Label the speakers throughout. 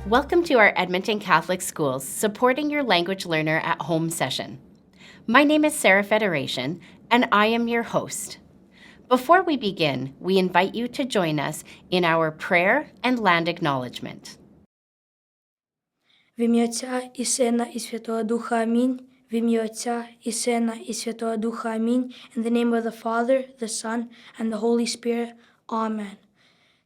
Speaker 1: Welcome to our Edmonton Catholic Schools Supporting Your Language Learner at Home session. My name is Sarah Federation, and I am your host. Before we begin, we invite you to join us in our prayer and land acknowledgement.
Speaker 2: В ім'я Отця і Сина і Святого Духа. Амінь. В ім'я Отця і Сина і Святого Духа. Амінь. In the name of the Father, the Son, and the Holy Spirit. Amen.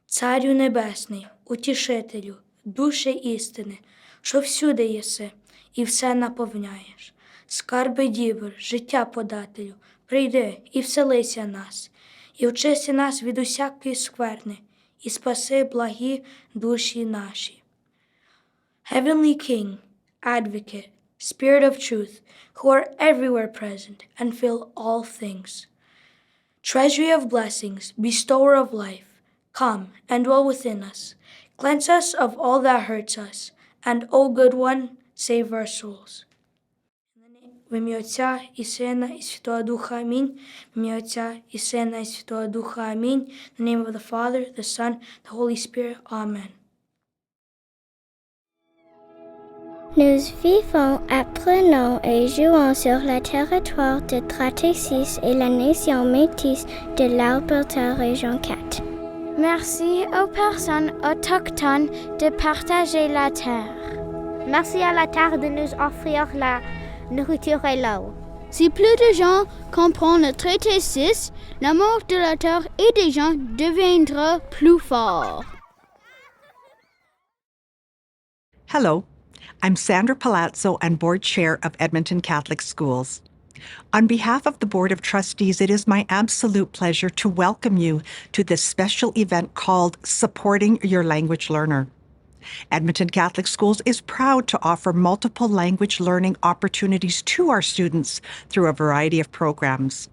Speaker 2: Царю Небесний, Утішителю, Душе істини, що всюди єси і все наповняєш. Скарби дібр, життя подателю, прийди і вселися нас, і очисти нас від усякої скверни, і спаси благі душі наші. Heavenly King, Advocate, Spirit of Truth, who are everywhere present and fill all things. Treasury of blessings, bestower of life, come and dwell within us. Cleanse us of all that hurts us, and, O good one, save our souls. В ім'я Отця і Сина і Святого Духа. Амінь. В ім'я Отця і Сина і Святого Духа. Амінь. In the name of the Father, the Son, the Holy Spirit. Amen.
Speaker 3: Nous vivons, apprenons et jouons sur le territoire de Trustees et la nation métisse de l'Alberta Région 4. Merci aux personnes autochtones de partager la terre.
Speaker 4: Merci à la terre de nous offrir la nourriture et l'eau.
Speaker 5: Si plus de gens comprennent le traité 6, l'amour de la terre et des gens deviendra plus fort.
Speaker 6: Hello, I'm Sandra Palazzo and Board Chair of Edmonton Catholic Schools. On behalf of the Board of Trustees, it is my absolute pleasure to welcome you to this special event called Supporting Your Language Learner. Edmonton Catholic Schools is proud to offer multiple language learning opportunities to our students through a variety of programs.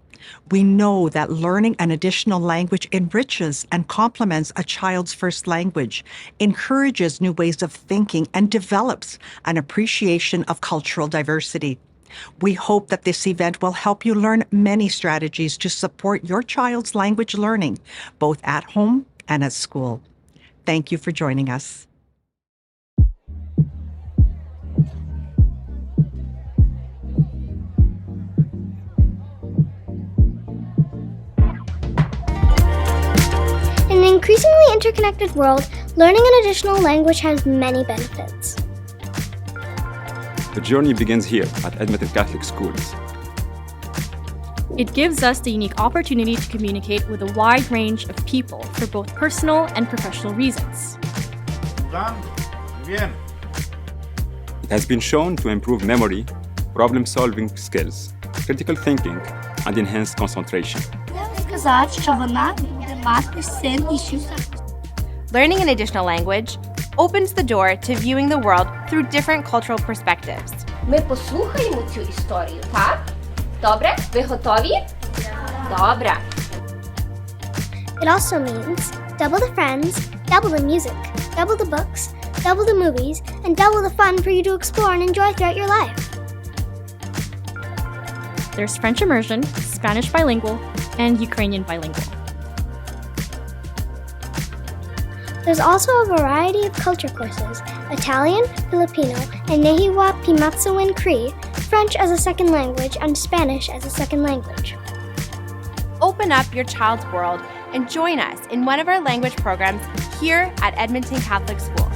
Speaker 6: We know that learning an additional language enriches and complements a child's first language, encourages new ways of thinking, and develops an appreciation of cultural diversity. We hope that this event will help you learn many strategies to support your child's language learning, both at home and at school. Thank you for joining us.
Speaker 3: In an increasingly interconnected world, learning an additional language has many benefits.
Speaker 7: The journey begins here at Edmonton Catholic Schools.
Speaker 8: It gives us the unique opportunity to communicate with a wide range of people for both personal and professional reasons.
Speaker 7: It has been shown to improve memory, problem-solving skills, critical thinking, and enhance concentration.
Speaker 1: Learning an additional language opens the door to viewing the world through different cultural perspectives.
Speaker 9: Ми послухаємо цю історію, так? Добре? Ви готові? Добре.
Speaker 3: It also means double the friends, double the music, double the books, double the movies, and double the fun for you to explore and enjoy throughout your life.
Speaker 8: There's French immersion, Spanish bilingual, and Ukrainian bilingual.
Speaker 3: There's also a variety of culture courses: Italian, Filipino, and Nehiwa Pimatsuwin Cree, French as a second language, and Spanish as a second language.
Speaker 1: Open up your child's world and join us in one of our language programs here at Edmonton Catholic Schools.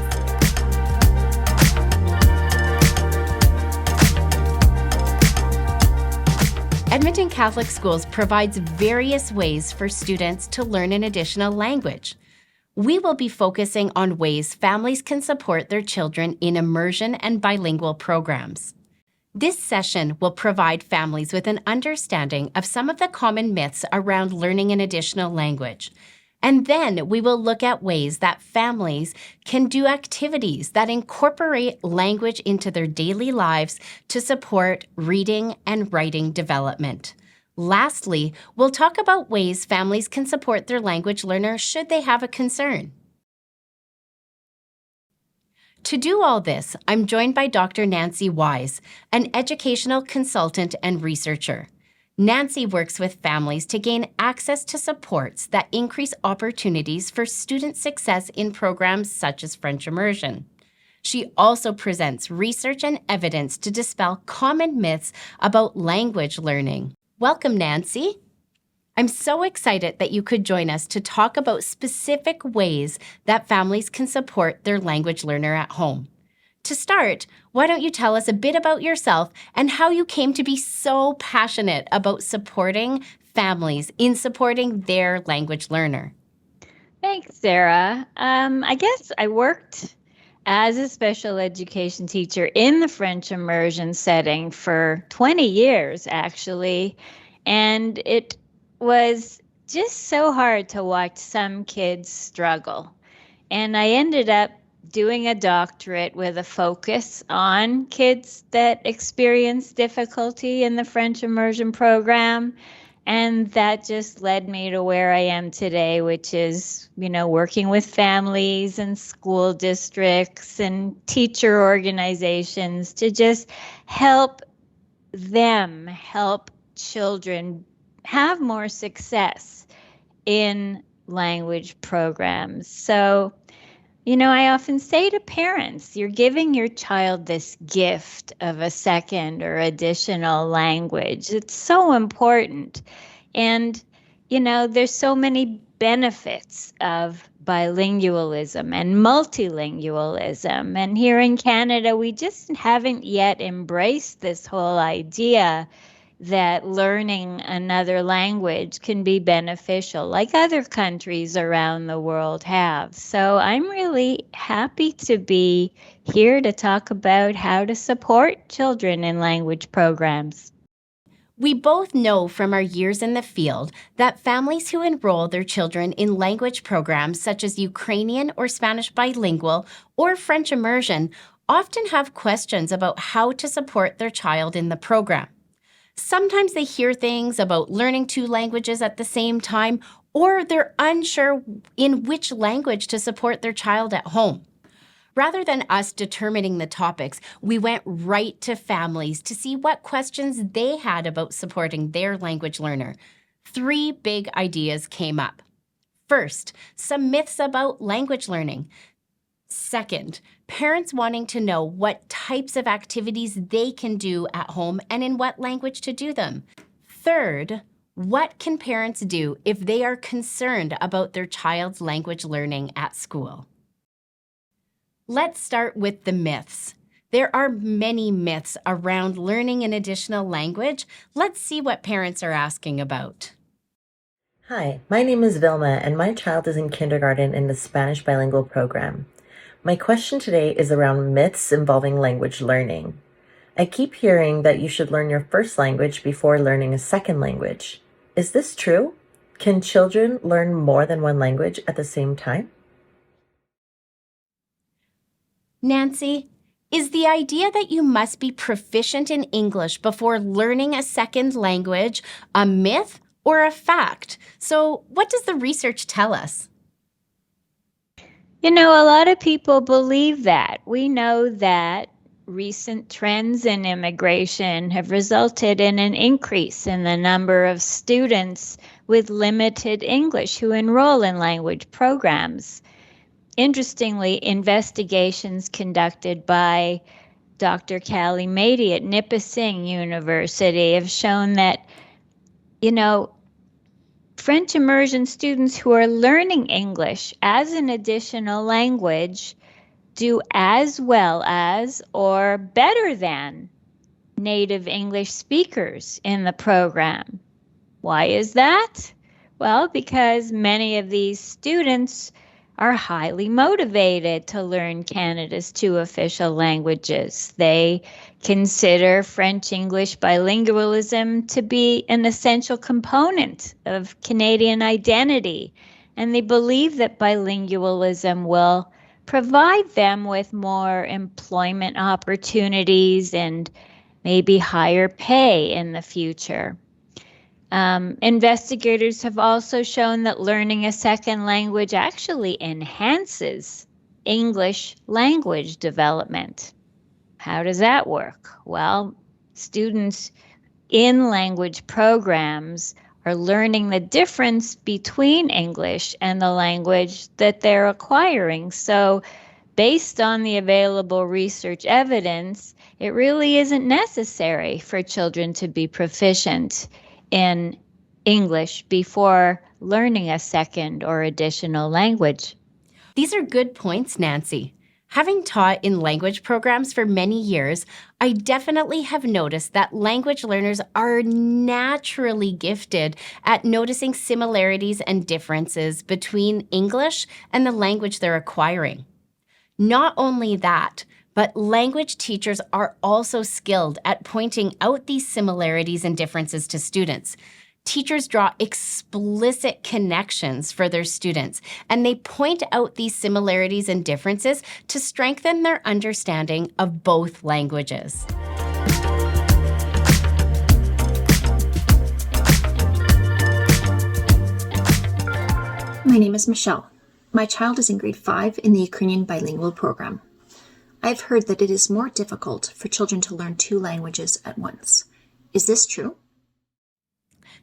Speaker 1: Edmonton Catholic Schools provides various ways for students to learn an additional language. We will be focusing on ways families can support their children in immersion and bilingual programs. This session will provide families with an understanding of some of the common myths around learning an additional language. And then we will look at ways that families can do activities that incorporate language into their daily lives to support reading and writing development. Lastly, we'll talk about ways families can support their language learner should they have a concern. To do all this, I'm joined by Dr. Nancy Wise, an educational consultant and researcher. Nancy works with families to gain access to supports that increase opportunities for student success in programs such as French immersion. She also presents research and evidence to dispel common myths about language learning. Welcome, Nancy. I'm so excited that you could join us to talk about specific ways that families can support their language learner at home. To start, why don't you tell us a bit about yourself and how you came to be so passionate about supporting families in supporting their language learner?
Speaker 10: Thanks, Sarah. I guess I worked as a special education teacher in the French immersion setting for 20 years, actually. And it was just so hard to watch some kids struggle. And I ended up doing a doctorate with a focus on kids that experience difficulty in the French immersion program. And that just led me to where I am today, which is, working with families and school districts and teacher organizations to just help children have more success in language programs. So, I often say to parents, you're giving your child this gift of a second or additional language. It's so important. And, there's so many benefits of bilingualism and multilingualism. And here in Canada, we just haven't yet embraced this whole idea that learning another language can be beneficial, like other countries around the world have. So I'm really happy to be here to talk about how to support children in language programs.
Speaker 1: We both know from our years in the field that families who enroll their children in language programs such as Ukrainian or Spanish bilingual or French immersion often have questions about how to support their child in the program. Sometimes they hear things about learning two languages at the same time, or they're unsure in which language to support their child at home. Rather than us determining the topics, we went right to families to see what questions they had about supporting their language learner. 3 big ideas came up. First, some myths about language learning. Second, parents wanting to know what types of activities they can do at home and in what language to do them. Third, what can parents do if they are concerned about their child's language learning at school? Let's start with the myths. There are many myths around learning an additional language. Let's see what parents are asking about.
Speaker 11: Hi, my name is Vilma, and my child is in kindergarten in the Spanish bilingual program. My question today is around myths involving language learning. I keep hearing that you should learn your first language before learning a second language. Is this true? Can children learn more than one language at the same time?
Speaker 1: Nancy, is the idea that you must be proficient in English before learning a second language a myth or a fact? So what does the research tell us?
Speaker 10: A lot of people believe that. We know that recent trends in immigration have resulted in an increase in the number of students with limited English who enroll in language programs. Interestingly, investigations conducted by Dr. Callie Mady at Nipissing University have shown that, French immersion students who are learning English as an additional language do as well as or better than native English speakers in the program. Why is that? Well, because many of these students are highly motivated to learn Canada's 2 official languages. They consider French-English bilingualism to be an essential component of Canadian identity, and they believe that bilingualism will provide them with more employment opportunities and maybe higher pay in the future. Investigators have also shown that learning a second language actually enhances English language development. How does that work? Well, students in language programs are learning the difference between English and the language that they're acquiring. So based on the available research evidence, it really isn't necessary for children to be proficient in English before learning a second or additional language.
Speaker 1: These are good points, Nancy. Having taught in language programs for many years, I definitely have noticed that language learners are naturally gifted at noticing similarities and differences between English and the language they're acquiring. Not only that, but language teachers are also skilled at pointing out these similarities and differences to students. Teachers draw explicit connections for their students, and they point out these similarities and differences to strengthen their understanding of both languages.
Speaker 12: My name is Michelle. My child is in grade 5 in the Ukrainian bilingual program. I've heard that it is more difficult for children to learn 2 languages at once. Is this true?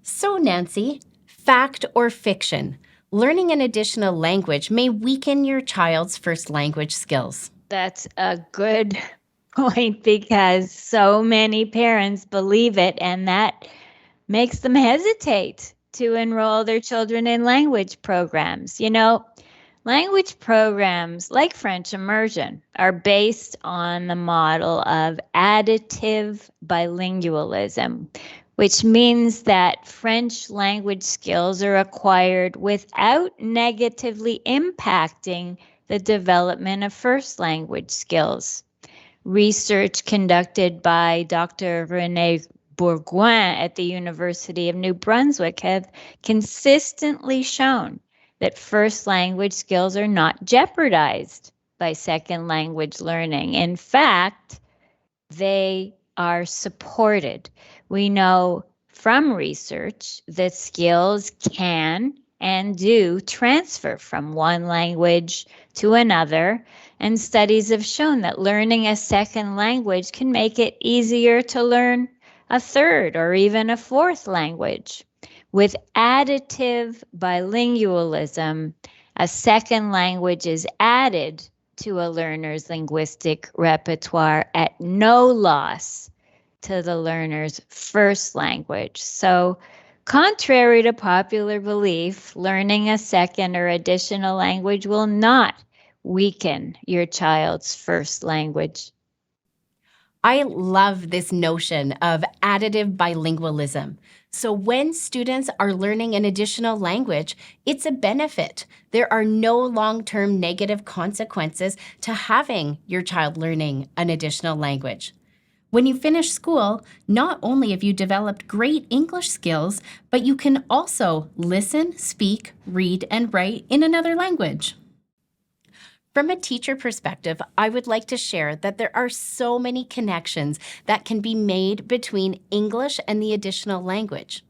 Speaker 1: So, Nancy, fact or fiction? Learning an additional language may weaken your child's first language skills.
Speaker 10: That's a good point because so many parents believe it, and that makes them hesitate to enroll their children in language programs. You know, language programs like French immersion are based on the model of additive bilingualism, which means that French language skills are acquired without negatively impacting the development of first language skills. Research conducted by Dr. René Bourgoin at the University of New Brunswick have consistently shown that first language skills are not jeopardized by second language learning. In fact, they are supported. We know from research that skills can and do transfer from one language to another, and studies have shown that learning a second language can make it easier to learn a third or even a fourth language. With additive bilingualism, a second language is added to a learner's linguistic repertoire at no loss to the learner's first language. So, contrary to popular belief, learning a second or additional language will not weaken your child's first language.
Speaker 1: I love this notion of additive bilingualism. So when students are learning an additional language, it's a benefit. There are no long-term negative consequences to having your child learning an additional language. When you finish school, not only have you developed great English skills, but you can also listen, speak, read, and write in another language. From a teacher perspective, I would like to share that there are so many connections that can be made between English and the additional language.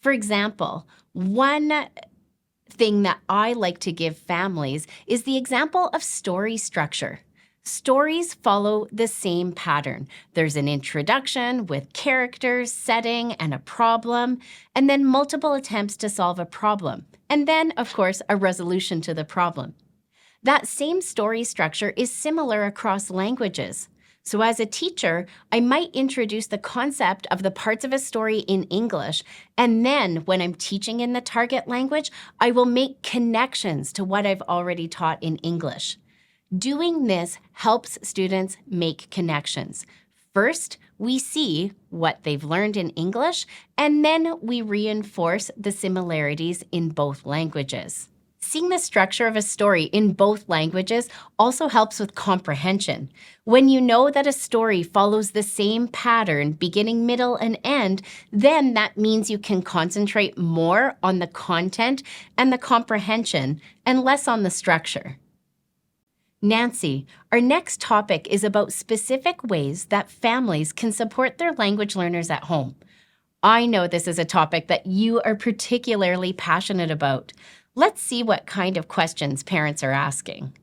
Speaker 1: For example, one thing that I like to give families is the example of story structure. Stories follow the same pattern. There's an introduction with characters, setting, and a problem, and then multiple attempts to solve a problem, and then, of course, a resolution to the problem. That same story structure is similar across languages. So as a teacher, I might introduce the concept of the parts of a story in English, and then when I'm teaching in the target language, I will make connections to what I've already taught in English. Doing this helps students make connections. First, we see what they've learned in English, and then we reinforce the similarities in both languages. Seeing the structure of a story in both languages also helps with comprehension. When you know that a story follows the same pattern, beginning, middle, and end, then that means you can concentrate more on the content and the comprehension and less on the structure. Nancy, our next topic is about specific ways that families can support their language learners at home. I know this is a topic that you are particularly passionate about. Let's see what kind of questions parents are asking.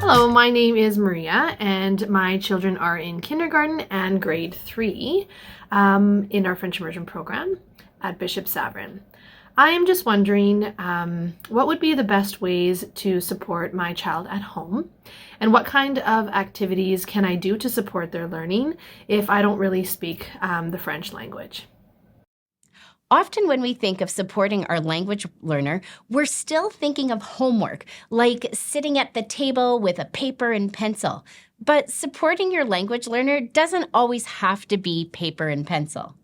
Speaker 13: Hello, my name is Maria, and my children are in kindergarten and grade 3 in our French immersion program at Bishop Saverin. I am just wondering what would be the best ways to support my child at home, and what kind of activities can I do to support their learning if I don't really speak the French language?
Speaker 1: Often when we think of supporting our language learner, we're still thinking of homework, like sitting at the table with a paper and pencil. But supporting your language learner doesn't always have to be paper and pencil.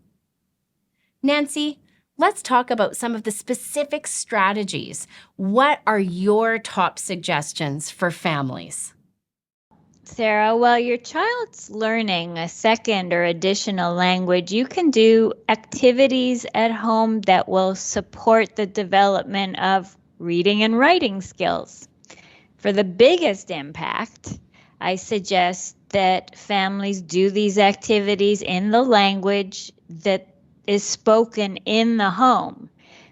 Speaker 1: Nancy, let's talk about some of the specific strategies. What are your top suggestions for families?
Speaker 10: Sarah, while your child's learning a second or additional language, you can do activities at home that will support the development of reading and writing skills. For the biggest impact, I suggest that families do these activities in the language that is spoken in the home,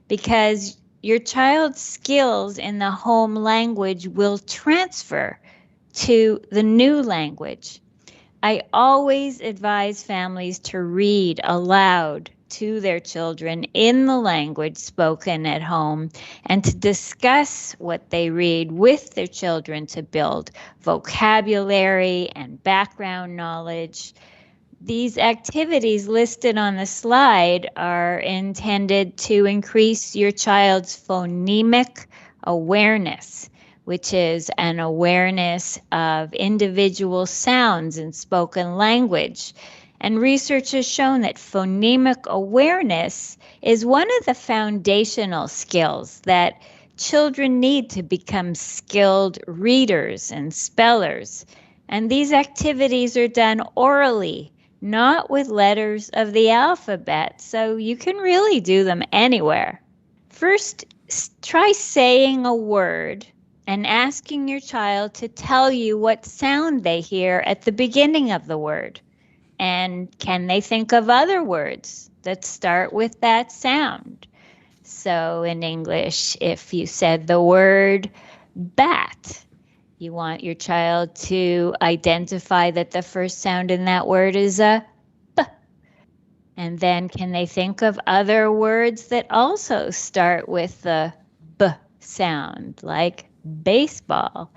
Speaker 10: because your child's skills in the home language will transfer to the new language. I always advise families to read aloud to their children in the language spoken at home and to discuss what they read with their children to build vocabulary and background knowledge. These activities listed on the slide are intended to increase your child's phonemic awareness, which is an awareness of individual sounds in spoken language. And research has shown that phonemic awareness is one of the foundational skills that children need to become skilled readers and spellers. And these activities are done orally, not with letters of the alphabet, so you can really do them anywhere. First, try saying a word and asking your child to tell you what sound they hear at the beginning of the word. And can they think of other words that start with that sound? So in English, if you said the word bat, you want your child to identify that the first sound in that word is a B. And then can they think of other words that also start with the B sound, like baseball?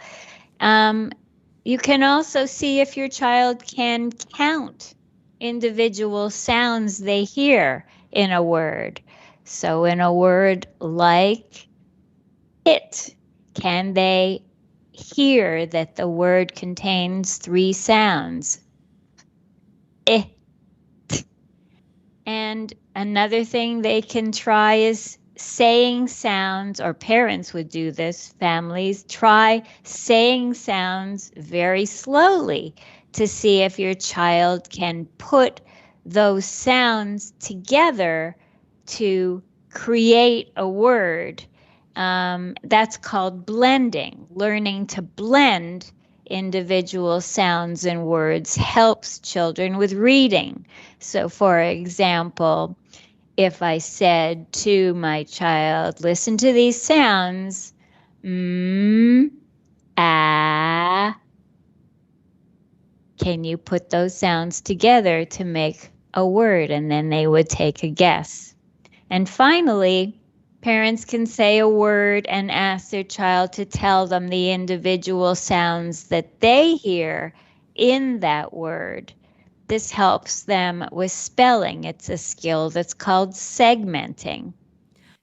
Speaker 10: You can also see if your child can count individual sounds they hear in a word. So in a word like it, can they hear that the word contains 3 sounds? It. And another thing they can try is saying sounds, or parents would do this, families, try saying sounds very slowly to see if your child can put those sounds together to create a word. That's called blending. Learning to blend individual sounds and words helps children with reading. So for example, if I said to my child, listen to these sounds, ah, can you put those sounds together to make a word? And then they would take a guess. And finally, parents can say a word and ask their child to tell them the individual sounds that they hear in that word. This helps them with spelling. It's a skill that's called segmenting.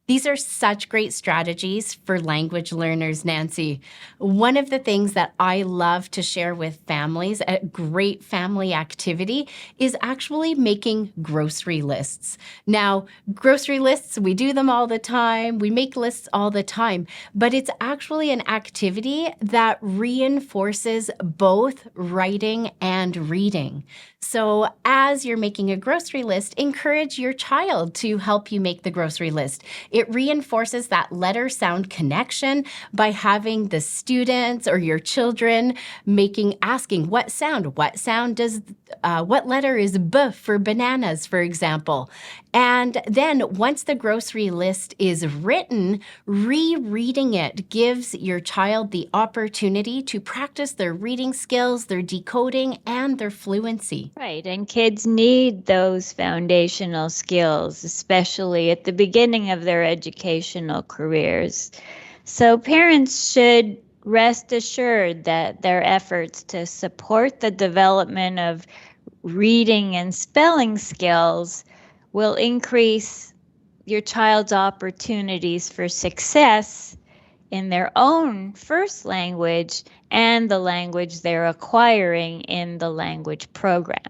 Speaker 1: These are such great strategies for language learners, Nancy. One of the things that I love to share with families, a great family activity, is actually making grocery lists. Now, grocery lists, we do them all the time. We make lists all the time, but it's actually an activity that reinforces both writing and reading. So as you're making a grocery list, encourage your child to help you make the grocery list. It reinforces that letter-sound connection by having the students or your children asking what sound does what letter is B for bananas, for example? And then once the grocery list is written, rereading it gives your child the opportunity to practice their reading skills, their decoding, and their fluency.
Speaker 10: Right, and kids need those foundational skills, especially at the beginning of their educational careers. So parents should rest assured that their efforts to support the development of reading and spelling skills will increase your child's opportunities for success in their own first language and the language they're acquiring in the language program.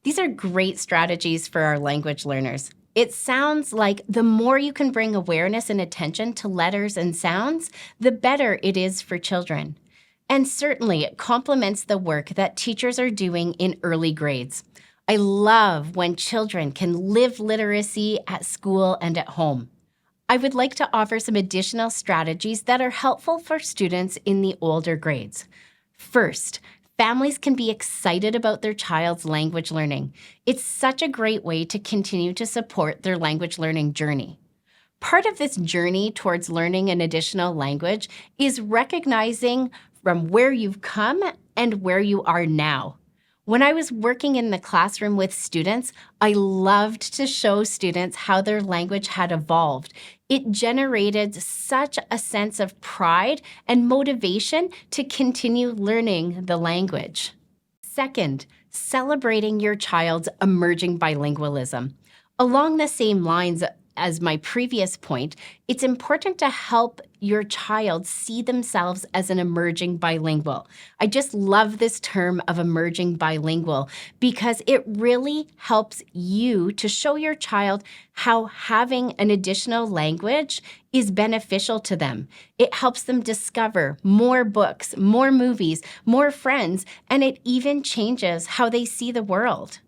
Speaker 1: These are great strategies for our language learners. It sounds like the more you can bring awareness and attention to letters and sounds, the better it is for children. And certainly it complements the work that teachers are doing in early grades. I love when children can live literacy at school and at home. I would like to offer some additional strategies that are helpful for students in the older grades. First, families can be excited about their child's language learning. It's such a great way to continue to support their language learning journey. Part of this journey towards learning an additional language is recognizing from where you've come and where you are now. When I was working in the classroom with students, I loved to show students how their language had evolved. It generated such a sense of pride and motivation to continue learning the language. Second, celebrating your child's emerging bilingualism. Along the same lines as my previous point, it's important to help your child see themselves as an emerging bilingual. I just love this term of emerging bilingual because it really helps you to show your child how having an additional language is beneficial to them. It helps them discover more books, more movies, more friends, and it even changes how they see the world.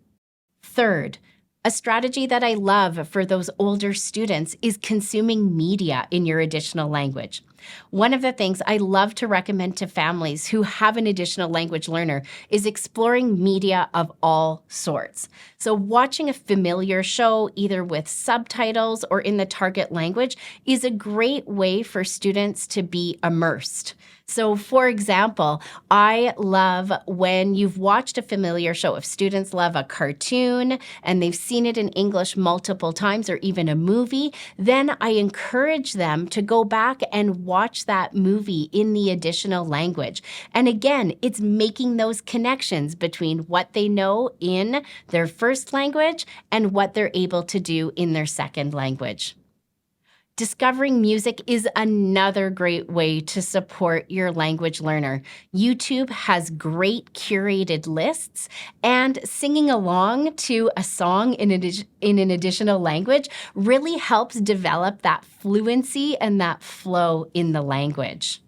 Speaker 1: Third, a strategy that I love for those older students is consuming media in your additional language. One of the things I love to recommend to families who have an additional language learner is exploring media of all sorts. So watching a familiar show, either with subtitles or in the target language, is a great way for students to be immersed. So for example, I love when you've watched a familiar show. If students love a cartoon and they've seen it in English multiple times or even a movie, then I encourage them to go back and watch that movie in the additional language. And again, it's making those connections between what they know in their first language and what they're able to do in their second language. Discovering music is another great way to support your language learner. YouTube has great curated lists, and singing along to a song in an additional language really helps develop that fluency and that flow in the language.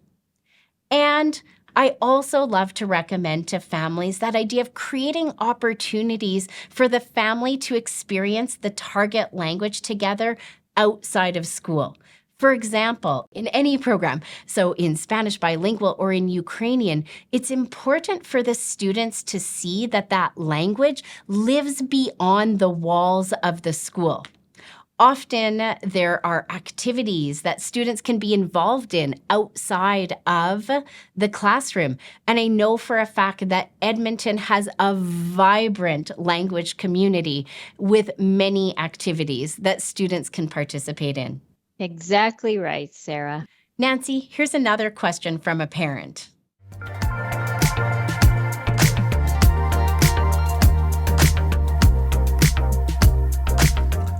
Speaker 1: And I also love to recommend to families that idea of creating opportunities for the family to experience the target language together outside of school. For example, in any program, so in Spanish bilingual or in Ukrainian, it's important for the students to see that that language lives beyond the walls of the school. Often there are activities that students can be involved in outside of the classroom. And I know for a fact that Edmonton has a vibrant language community with many activities that students can participate in.
Speaker 10: Exactly right, Sarah.
Speaker 1: Nancy, here's another question from a parent.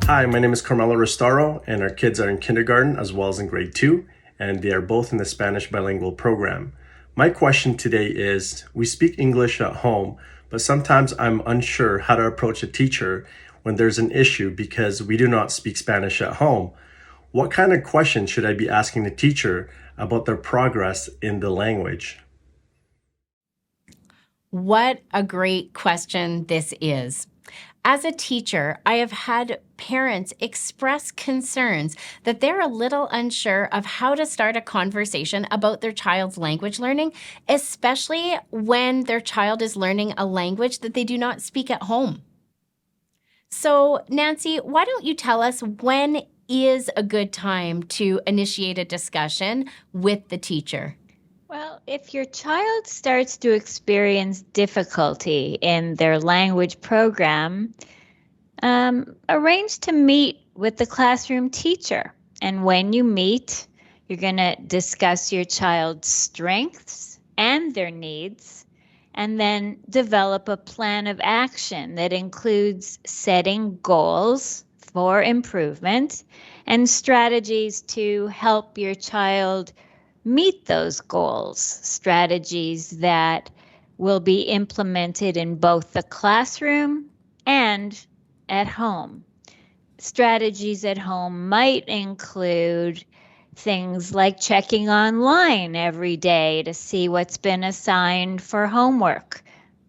Speaker 14: Hi, my name is Carmelo Restaro, and our kids are in kindergarten as well as in grade 2, and they are both in the Spanish bilingual program. My question today is, we speak English at home, but sometimes I'm unsure how to approach a teacher when there's an issue because we do not speak Spanish at home. What kind of questions should I be asking the teacher about their progress in the language?
Speaker 1: What a great question this is. As a teacher, I have had parents express concerns that they're a little unsure of how to start a conversation about their child's language learning, especially when their child is learning a language that they do not speak at home. So, Nancy, why don't you tell us when is a good time to initiate a discussion with the teacher?
Speaker 10: Well, if your child starts to experience difficulty in their language program, arrange to meet with the classroom teacher. And when you meet, you're going to discuss your child's strengths and their needs, and then develop a plan of action that includes setting goals for improvement and strategies to help your child meet those goals, strategies that will be implemented in both the classroom and at home. Strategies at home might include things like checking online every day to see what's been assigned for homework,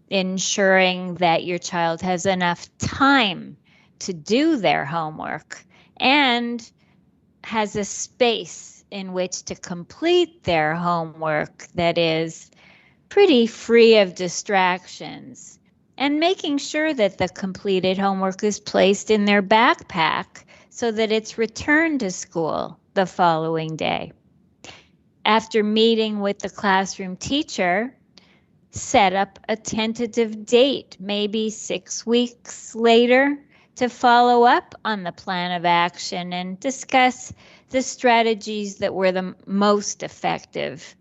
Speaker 10: ensuring that your child has enough time to do their homework and has a space in which to complete their homework that is pretty free of distractions, and making sure that the completed homework is placed in their backpack so that it's returned to school the following day. After meeting with the classroom teacher, set up a tentative date, maybe 6 weeks later, to follow up on the plan of action and discuss the strategies that were the most effective.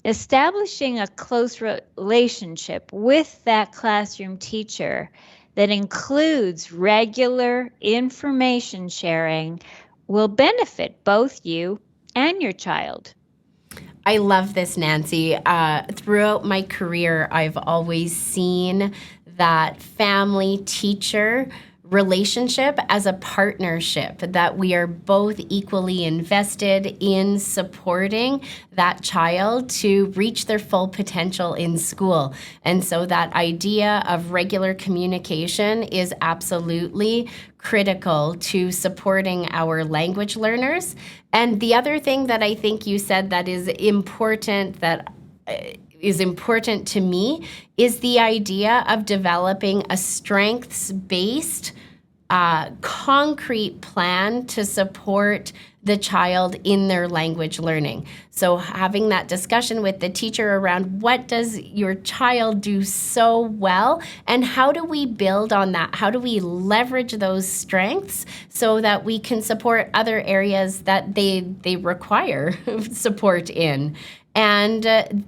Speaker 10: Establishing a close relationship with that classroom teacher that includes regular information sharing will benefit both you and your child.
Speaker 1: I love this, Nancy. Throughout my career, I've always seen that family-teacher relationship as a partnership, that we are both equally invested in supporting that child to reach their full potential in school. And so that idea of regular communication is absolutely critical to supporting our language learners. And the other thing that I think you said that is important to me is the idea of developing a strengths-based, concrete plan to support the child in their language learning. So having that discussion with the teacher around what does your child do so well and how do we build on that? How do we leverage those strengths so that we can support other areas that they require support in? And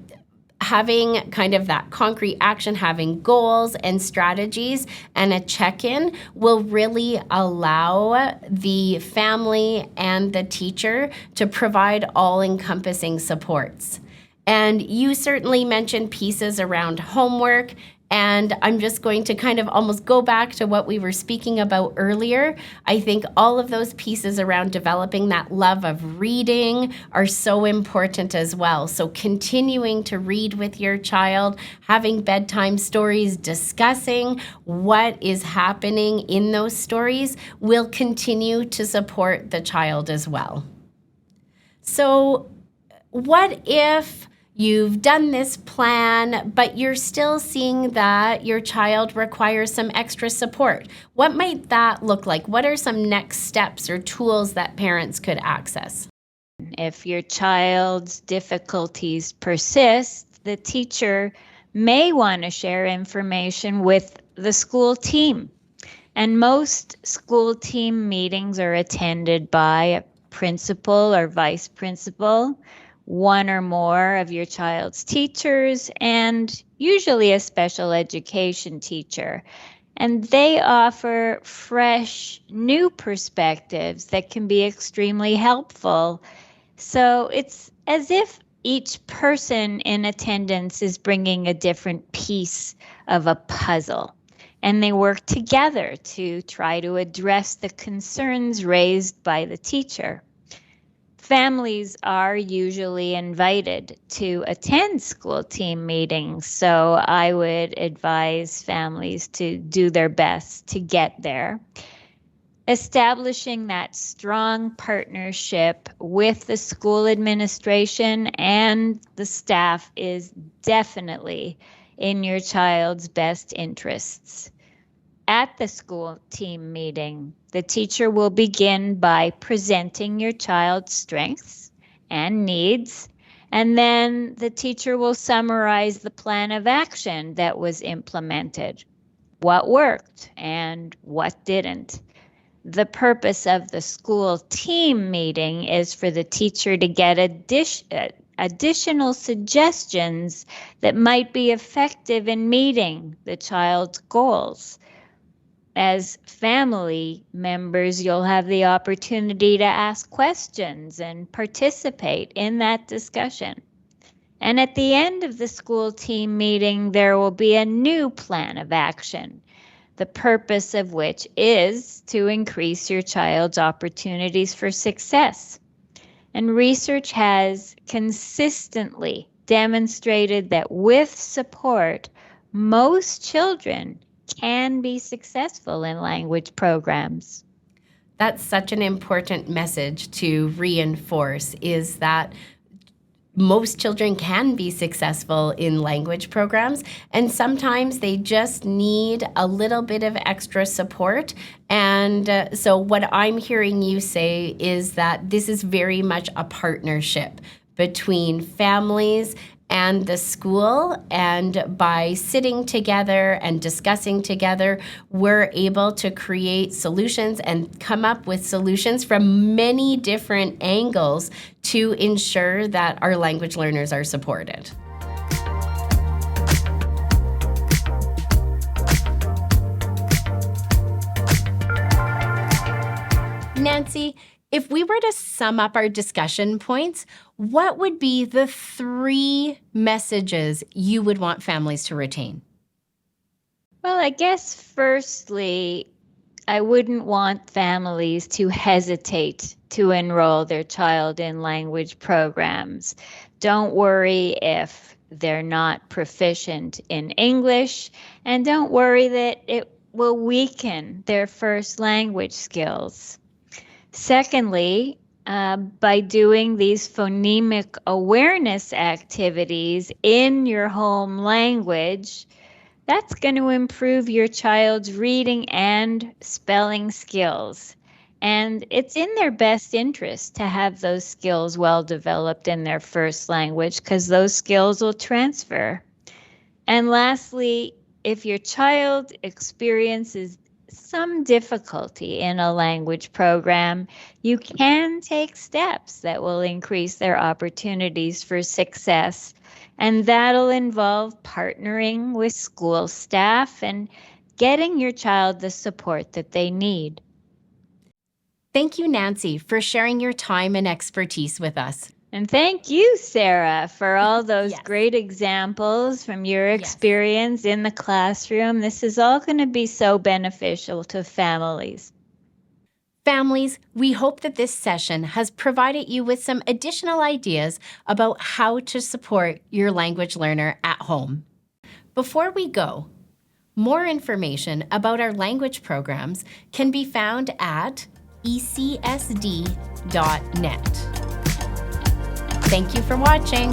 Speaker 1: having kind of that concrete action, having goals and strategies and a check-in will really allow the family and the teacher to provide all-encompassing supports. And you certainly mentioned pieces around homework, and I'm just going to kind of almost go back to what we were speaking about earlier. I think all of those pieces around developing that love of reading are so important as well. So continuing to read with your child, having bedtime stories, discussing what is happening in those stories will continue to support the child as well. So what if you've done this plan, but you're still seeing that your child requires some extra support? What might that look like? What are some next steps or tools that parents could access?
Speaker 10: If your child's difficulties persist, the teacher may want to share information with the school team. And most school team meetings are attended by a principal or vice principal, one or more of your child's teachers, and usually a special education teacher. And they offer fresh, new perspectives that can be extremely helpful. So it's as if each person in attendance is bringing a different piece of a puzzle, and they work together to try to address the concerns raised by the teacher. Families are usually invited to attend school team meetings, so I would advise families to do their best to get there. Establishing that strong partnership with the school administration and the staff is definitely in your child's best interests. At the school team meeting, the teacher will begin by presenting your child's strengths and needs, and then the teacher will summarize the plan of action that was implemented, what worked and what didn't. The purpose of the school team meeting is for the teacher to get additional suggestions that might be effective in meeting the child's goals. As family members, you'll have the opportunity to ask questions and participate in that discussion. And at the end of the school team meeting, there will be a new plan of action, the purpose of which is to increase your child's opportunities for success. And research has consistently demonstrated that with support, most children can be successful in language programs.
Speaker 1: That's such an important message to reinforce, is that most children can be successful in language programs, and sometimes they just need a little bit of extra support. And so what I'm hearing you say is that this is very much a partnership between families and the school, and by sitting together and discussing together, we're able to create solutions and come up with solutions from many different angles to ensure that our language learners are supported. Nancy, if we were to sum up our discussion points, what would be the 3 messages you would want families to retain?
Speaker 10: Well, I guess firstly, I wouldn't want families to hesitate to enroll their child in language programs. Don't worry if they're not proficient in English, and don't worry that it will weaken their first language skills. Secondly, by doing these phonemic awareness activities in your home language, that's going to improve your child's reading and spelling skills. And it's in their best interest to have those skills well developed in their first language, because those skills will transfer. And lastly, if your child experiences some difficulty in a language program, you can take steps that will increase their opportunities for success. And that'll involve partnering with school staff and getting your child the support that they need.
Speaker 1: Thank you, Nancy, for sharing your time and expertise with us.
Speaker 10: And thank you, Sarah, for all those great examples from your experience in the classroom. This is all going to be so beneficial to families.
Speaker 1: Families, we hope that this session has provided you with some additional ideas about how to support your language learner at home. Before we go, more information about our language programs can be found at ecsd.net. Thank you for watching.